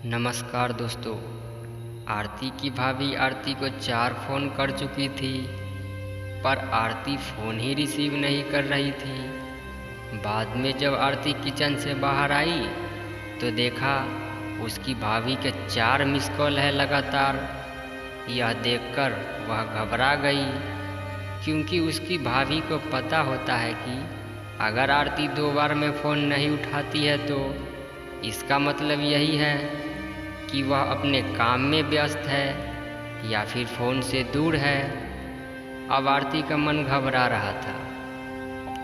नमस्कार दोस्तों। आरती की भाभी आरती को 4 फ़ोन कर चुकी थी, पर आरती फ़ोन ही रिसीव नहीं कर रही थी। बाद में जब आरती किचन से बाहर आई तो देखा उसकी भाभी के 4 मिस कॉल है लगातार। यह देखकर वह घबरा गई, क्योंकि उसकी भाभी को पता होता है कि अगर आरती 2 बार में फ़ोन नहीं उठाती है तो इसका मतलब यही है कि वह अपने काम में व्यस्त है या फिर फ़ोन से दूर है। अब आरती का मन घबरा रहा था,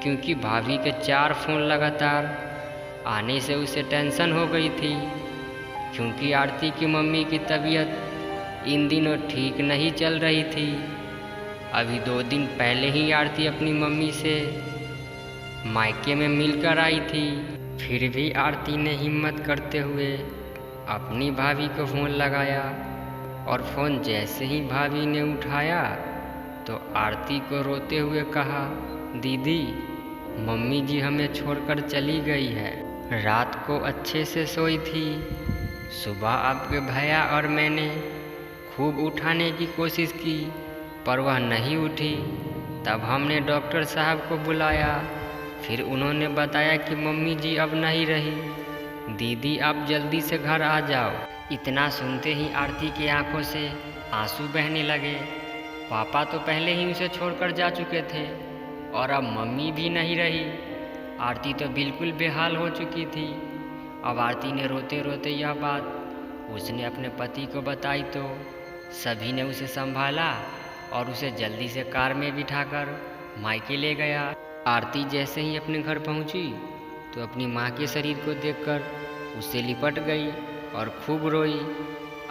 क्योंकि भाभी के 4 फ़ोन लगातार आने से उसे टेंशन हो गई थी, क्योंकि आरती की मम्मी की तबीयत इन दिनों ठीक नहीं चल रही थी। अभी 2 दिन पहले ही आरती अपनी मम्मी से मायके में मिलकर आई थी। फिर भी आरती ने हिम्मत करते हुए अपनी भाभी को फ़ोन लगाया, और फ़ोन जैसे ही भाभी ने उठाया तो आरती को रोते हुए कहा, दीदी, मम्मी जी हमें छोड़कर चली गई है। रात को अच्छे से सोई थी। सुबह आपके भैया और मैंने खूब उठाने की कोशिश की, पर वह नहीं उठी। तब हमने डॉक्टर साहब को बुलाया। फिर उन्होंने बताया कि मम्मी जी अब नहीं रही। दीदी, आप जल्दी से घर आ जाओ। इतना सुनते ही आरती की आंखों से आंसू बहने लगे। पापा तो पहले ही उसे छोड़कर जा चुके थे, और अब मम्मी भी नहीं रही। आरती तो बिल्कुल बेहाल हो चुकी थी। अब आरती ने रोते रोते यह बात उसने अपने पति को बताई तो सभी ने उसे संभाला और उसे जल्दी से कार में बिठाकर मायके ले गया। आरती जैसे ही अपने घर पहुंची तो अपनी माँ के शरीर को देखकर उससे लिपट गई और खूब रोई।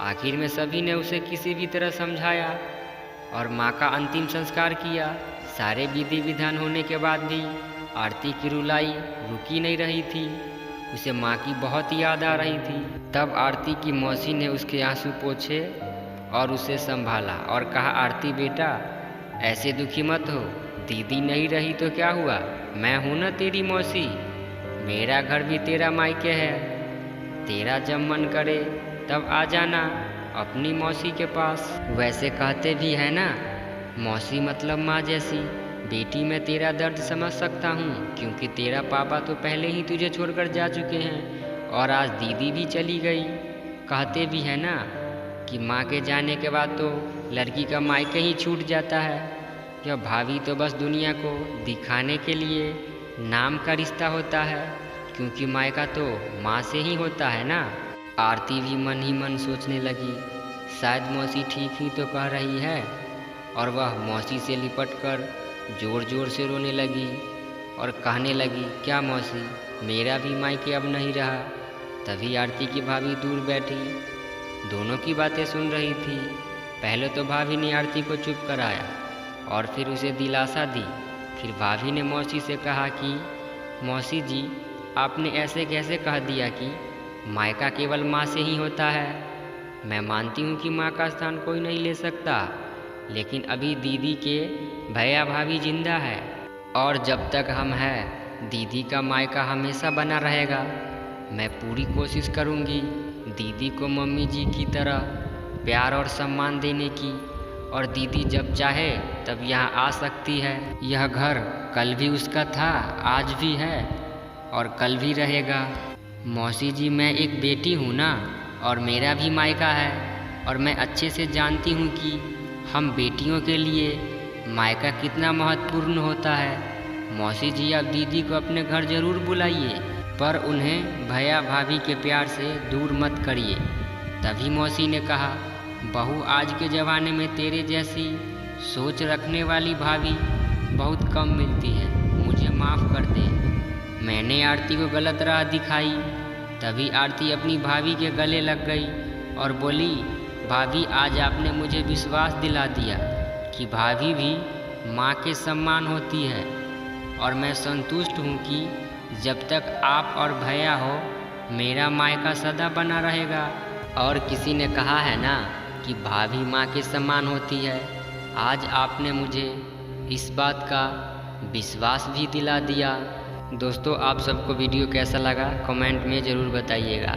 आखिर में सभी ने उसे किसी भी तरह समझाया और माँ का अंतिम संस्कार किया। सारे विधि विधान होने के बाद भी आरती की रुलाई रुकी नहीं रही थी। उसे माँ की बहुत याद आ रही थी। तब आरती की मौसी ने उसके आंसू पोंछे और उसे संभाला और कहा, आरती बेटा, ऐसे दुखी मत हो। दीदी नहीं रही तो क्या हुआ, मैं हूं ना तेरी मौसी। मेरा घर भी तेरा मायके है। तेरा जब मन करे तब आ जाना अपनी मौसी के पास। वैसे कहते भी है ना, मौसी मतलब माँ जैसी। बेटी, मैं तेरा दर्द समझ सकता हूँ, क्योंकि तेरा पापा तो पहले ही तुझे छोड़कर जा चुके हैं और आज दीदी भी चली गई। कहते भी है ना कि माँ के जाने के बाद तो लड़की का मायके ही छूट जाता है। यह भाभी तो बस दुनिया को दिखाने के लिए नाम का रिश्ता होता है, क्योंकि मायका तो माँ से ही होता है ना। आरती भी मन ही मन सोचने लगी, शायद मौसी ठीक ही तो कह रही है, और वह मौसी से लिपटकर जोर जोर से रोने लगी और कहने लगी, क्या मौसी, मेरा भी मायके अब नहीं रहा। तभी आरती की भाभी दूर बैठी दोनों की बातें सुन रही थी। पहले तो भाभी ने आरती को चुप कराया और फिर उसे दिलासा दी। फिर भाभी ने मौसी से कहा कि मौसी जी, आपने ऐसे कैसे कह दिया कि मायका केवल माँ से ही होता है। मैं मानती हूँ कि माँ का स्थान कोई नहीं ले सकता, लेकिन अभी दीदी के भैया भाभी जिंदा है, और जब तक हम हैं दीदी का मायका हमेशा बना रहेगा। मैं पूरी कोशिश करूँगी दीदी को मम्मी जी की तरह प्यार और सम्मान देने की, और दीदी जब चाहे तब यहाँ आ सकती है। यह घर कल भी उसका था, आज भी है और कल भी रहेगा। मौसी जी, मैं एक बेटी हूँ ना, और मेरा भी मायका है, और मैं अच्छे से जानती हूँ कि हम बेटियों के लिए मायका कितना महत्वपूर्ण होता है। मौसी जी, आप दीदी को अपने घर ज़रूर बुलाइए, पर उन्हें भैया भाभी के प्यार से दूर मत करिए। तभी मौसी ने कहा, बहू, आज के ज़माने में तेरे जैसी सोच रखने वाली भाभी बहुत कम मिलती है। मुझे माफ़ कर दे, मैंने आरती को गलत राह दिखाई। तभी आरती अपनी भाभी के गले लग गई और बोली, भाभी, आज आपने मुझे विश्वास दिला दिया कि भाभी भी माँ के सम्मान होती है, और मैं संतुष्ट हूँ कि जब तक आप और भैया हो, मेरा मायका सदा बना रहेगा। और किसी ने कहा है ना कि भाभी माँ के समान होती है। आज आपने मुझे इस बात का विश्वास भी दिला दिया। दोस्तों, आप सबको वीडियो कैसा लगा कमेंट में ज़रूर बताइएगा।